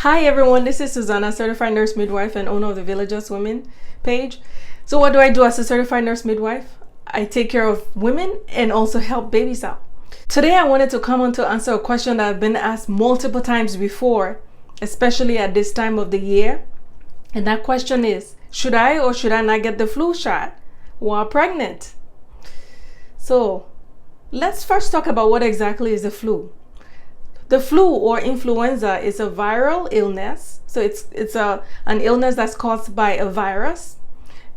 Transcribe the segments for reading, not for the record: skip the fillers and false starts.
Hi everyone, this is Susanna, certified nurse midwife and owner of the Villagers Women page. So what do I do as a certified nurse midwife? I take care of women and also help babies out. Today I wanted to come on to answer a question that I've been asked multiple times before, especially at this time of the year. And that question is, should I or should I not get the flu shot while pregnant? So let's first talk about what exactly is the flu. The flu or influenza is a viral illness. So it's an illness that's caused by a virus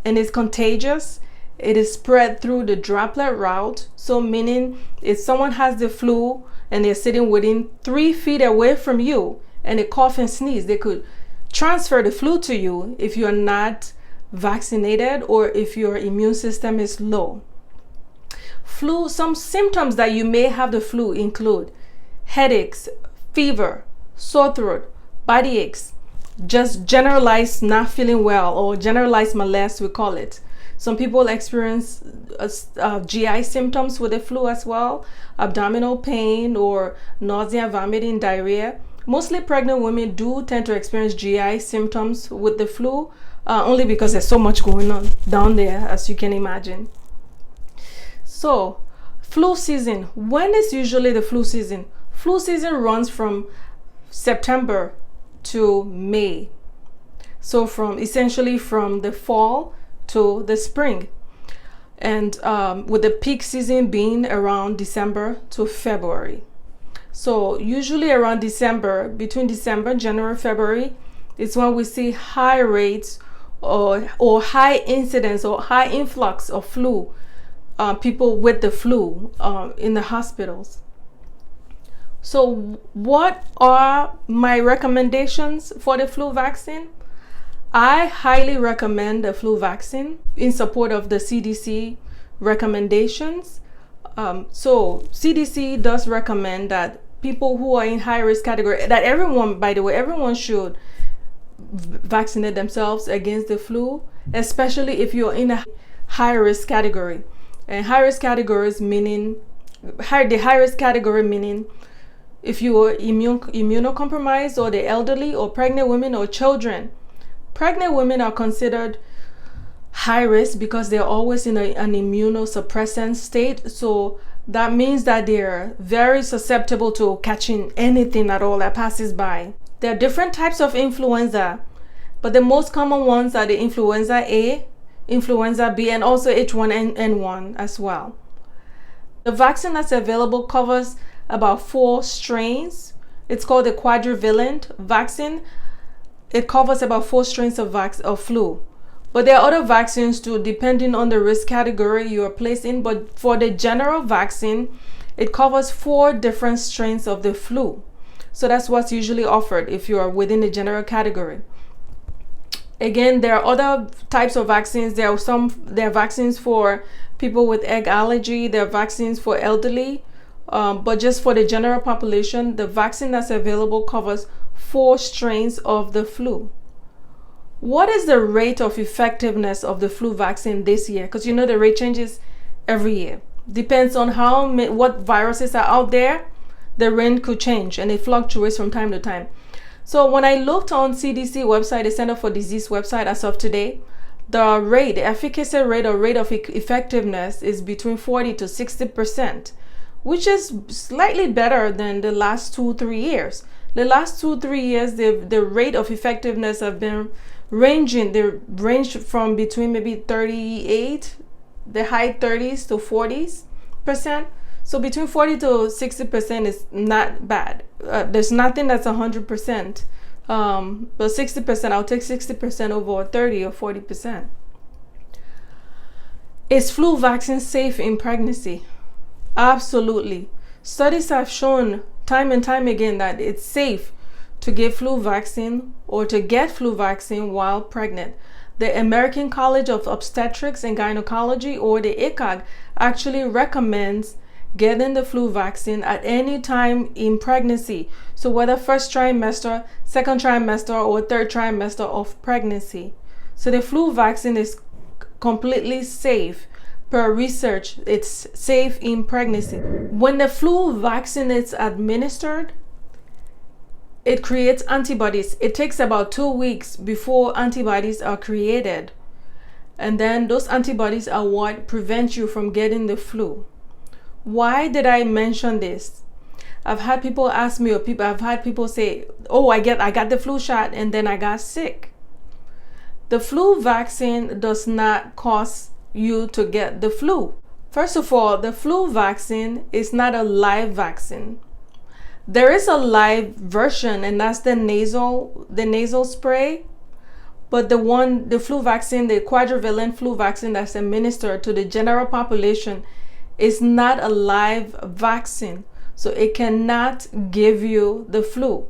and is contagious. It is spread through the droplet route. So meaning if someone has the flu and they're sitting within 3 feet away from you and they cough and sneeze, they could transfer the flu to you if you're not vaccinated or if your immune system is low. Some symptoms that you may have the flu include headaches, fever, sore throat, body aches, just generalized not feeling well or generalized malaise we call it. Some people experience GI symptoms with the flu as well, abdominal pain or nausea, vomiting, diarrhea. Mostly pregnant women do tend to experience GI symptoms with the flu, only because there's so much going on down there, as you can imagine. So, flu season. When is usually the flu season? Flu season runs from September to May. So essentially from the fall to the spring. And with the peak season being around December to February. So usually around December, between December, January, February, is when we see high rates or high incidence or high influx of flu, people with the flu in the hospitals. So what are my recommendations for the flu vaccine? I highly recommend the flu vaccine in support of the CDC recommendations. So CDC does recommend that people who are in high risk category, that everyone, by the way, everyone should vaccinate themselves against the flu, especially if you're in a high risk category. And high risk categories meaning, the high risk category meaning if you are immunocompromised or the elderly or pregnant women or children. Pregnant women are considered high risk because they're always in an immunosuppressant state. So that means that they're very susceptible to catching anything at all that passes by. There are different types of influenza, but the most common ones are the influenza A, influenza B, and also H1N1 as well. The vaccine that's available covers about 4 strains. It's called the quadrivalent vaccine. It covers about 4 strains of flu. But there are other vaccines too, depending on the risk category you are placed in. But for the general vaccine, it covers 4 different strains of the flu. So that's what's usually offered if you are within the general category. Again, there are other types of vaccines. There are vaccines for people with egg allergy. There are vaccines for elderly. But just for the general population, the vaccine that's available covers 4 strains of the flu. What is the rate of effectiveness of the flu vaccine this year? Because you know the rate changes every year. Depends on what viruses are out there. The rate could change and it fluctuates from time to time. So when I looked on CDC website, the Center for Disease website as of today, the efficacy rate or rate of effectiveness is between 40 to 60%. Which is slightly better than the last 2-3 years. The last 2-3 years, the rate of effectiveness have been ranging. They range from between maybe 38, the high 30s to 40%. So between 40 to 60% is not bad. There's nothing that's 100%. But 60%, I'll take 60% over 30 or 40%. Is flu vaccine safe in pregnancy? Absolutely. Studies have shown time and time again that it's safe to get flu vaccine or to get flu vaccine while pregnant. The American College of Obstetrics and Gynecology, or the ACOG, actually recommends getting the flu vaccine at any time in pregnancy. So whether first trimester, second trimester, or third trimester of pregnancy. So the flu vaccine is completely safe. Per research, it's safe in pregnancy. When the flu vaccine is administered, it creates antibodies. It takes about 2 weeks before antibodies are created. And then those antibodies are what prevent you from getting the flu. Why did I mention this? I've had people ask me, or I've had people say, oh, I got the flu shot and then I got sick. The flu vaccine does not cause you to get the flu. First of all, the flu vaccine is not a live vaccine. There is a live version, and that's the nasal spray. But the flu vaccine, the quadrivalent flu vaccine that's administered to the general population, is not a live vaccine. So it cannot give you the flu.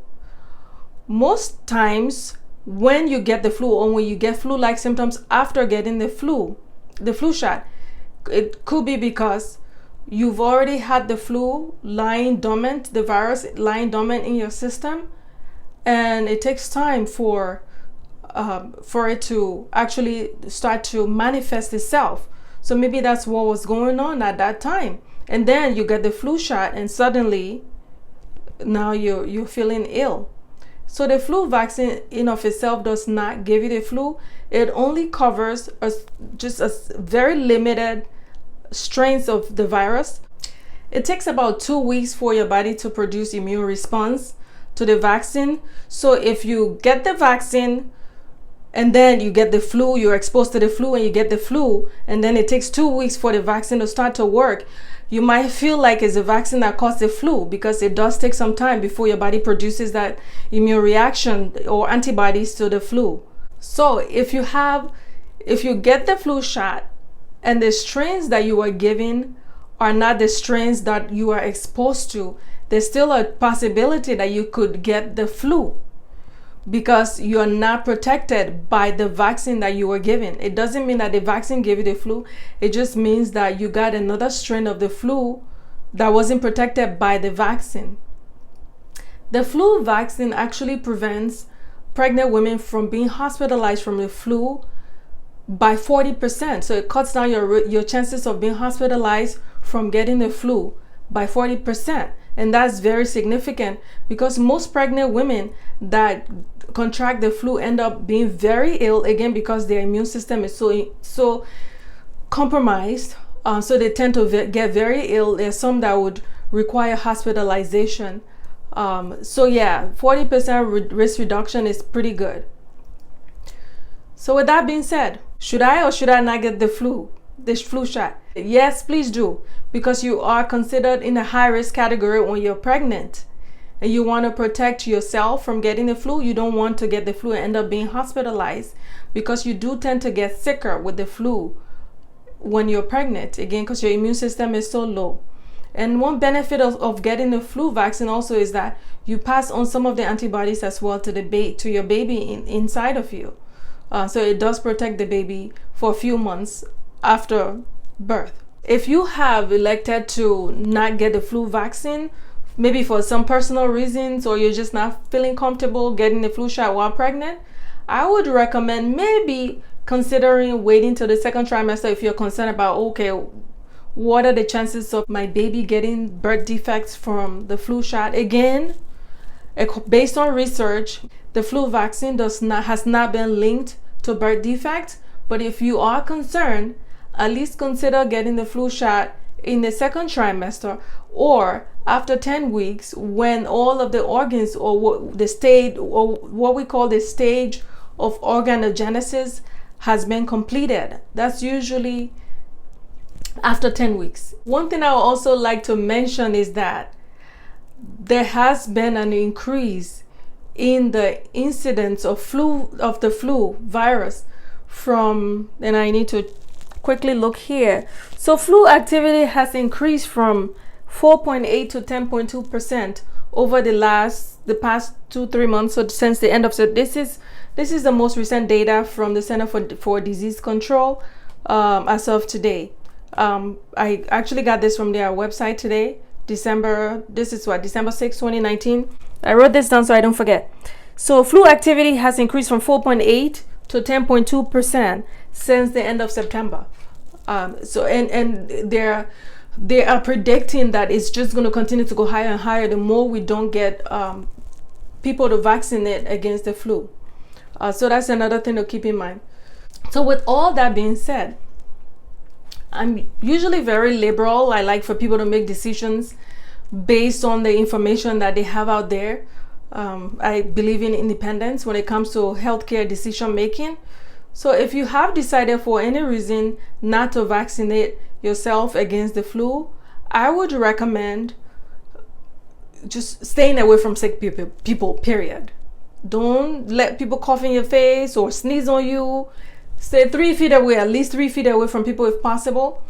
Most times when you get the flu, or when you get flu-like symptoms after getting the flu shot, it could be because you've already had the flu lying dormant, the virus lying dormant in your system, and it takes time for it to actually start to manifest itself. So maybe that's what was going on at that time. And then you get the flu shot and suddenly now you're feeling ill. So the flu vaccine in of itself does not give you the flu. It only covers just a very limited strains of the virus. It takes about 2 weeks for your body to produce immune response to the vaccine. So if you get the vaccine and then you get the flu, you're exposed to the flu and you get the flu, and then it takes 2 weeks for the vaccine to start to work, you might feel like it's a vaccine that caused the flu, because it does take some time before your body produces that immune reaction or antibodies to the flu. So if you get the flu shot and the strains that you are given are not the strains that you are exposed to, there's still a possibility that you could get the flu, because you are not protected by the vaccine that you were given. It doesn't mean that the vaccine gave you the flu. It just means that you got another strain of the flu that wasn't protected by the vaccine. The flu vaccine actually prevents pregnant women from being hospitalized from the flu by 40%. So it cuts down your chances of being hospitalized from getting the flu by 40%. And that's very significant, because most pregnant women that contract the flu end up being very ill, again, because their immune system is so compromised. So they tend to get very ill. There's some that would require hospitalization. So yeah, 40% risk reduction is pretty good. So with that being said, should I or should I not get this flu shot? Yes, please do, because you are considered in a high risk category when you're pregnant and you want to protect yourself from getting the flu. You don't want to get the flu and end up being hospitalized, because you do tend to get sicker with the flu when you're pregnant, again, because your immune system is so low. And one benefit of getting the flu vaccine also is that you pass on some of the antibodies as well to your baby inside of you. So it does protect the baby for a few months after birth. If you have elected to not get the flu vaccine, maybe for some personal reasons, or you're just not feeling comfortable getting the flu shot while pregnant, I would recommend maybe considering waiting till the second trimester if you're concerned about, okay, what are the chances of my baby getting birth defects from the flu shot? Again, based on research, the flu vaccine has not been linked to birth defects. But if you are concerned, at least consider getting the flu shot in the second trimester, or after 10 weeks, when all of the organs, or what we call the stage of organogenesis, has been completed. That's usually after 10 weeks. One thing I would also like to mention is that there has been an increase in the incidence of the flu virus and I need to quickly look here. So flu activity has increased from 4.8 to 10.2% over the past 2-3 months. So since the end of this is the most recent data from the Center for Disease Control as of today. I actually got this from their website today, December 6, 2019. I wrote this down so I don't forget. So flu activity has increased from 4.8 to 10.2% since the end of September. So they are predicting that it's just going to continue to go higher and higher the more we don't get people to vaccinate against the flu. So that's another thing to keep in mind. So with all that being said, I'm usually very liberal. I like for people to make decisions based on the information that they have out there. I believe in independence when it comes to healthcare decision making. So if you have decided for any reason not to vaccinate yourself against the flu, I would recommend just staying away from sick people, period. Don't let people cough in your face or sneeze on you. Stay 3 feet away, at least 3 feet away from people if possible.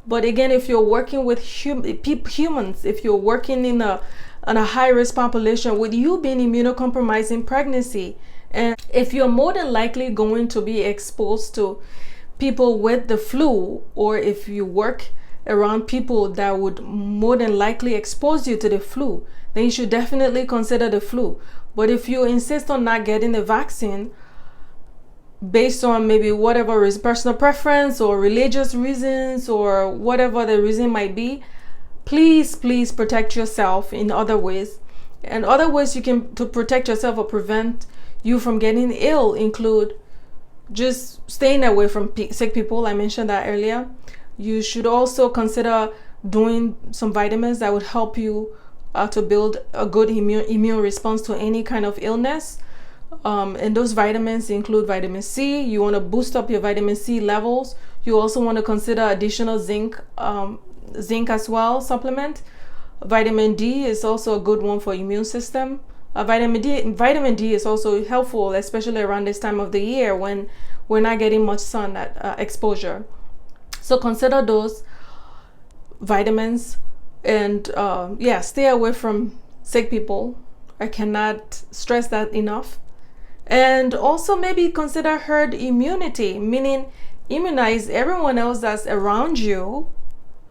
But again, if you're working with humans, if you're working in a high-risk population, with you being immunocompromised in pregnancy, and if you're more than likely going to be exposed to people with the flu, or if you work around people that would more than likely expose you to the flu, then you should definitely consider the flu. But if you insist on not getting the vaccine based on maybe whatever is personal preference or religious reasons or whatever the reason might be, please protect yourself in other ways. And other ways you can to protect yourself or prevent you from getting ill include just staying away from sick people. I mentioned that earlier. You should also consider doing some vitamins that would help you to build a good immune response to any kind of illness. And those vitamins include vitamin C. You want to boost up your vitamin C levels. You also want to consider additional zinc as well, supplement. Vitamin D is also a good one for immune system. Vitamin D is also helpful, especially around this time of the year when we're not getting much sun exposure. So consider those vitamins, and stay away from sick people. I cannot stress that enough. And also maybe consider herd immunity, meaning immunize everyone else that's around you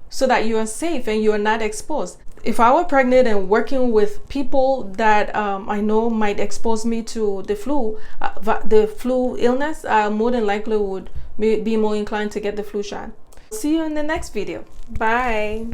so that you are safe and you are not exposed. If I were pregnant and working with people that I know might expose me to the flu illness, I more than likely would be more inclined to get the flu shot. See you in the next video. Bye.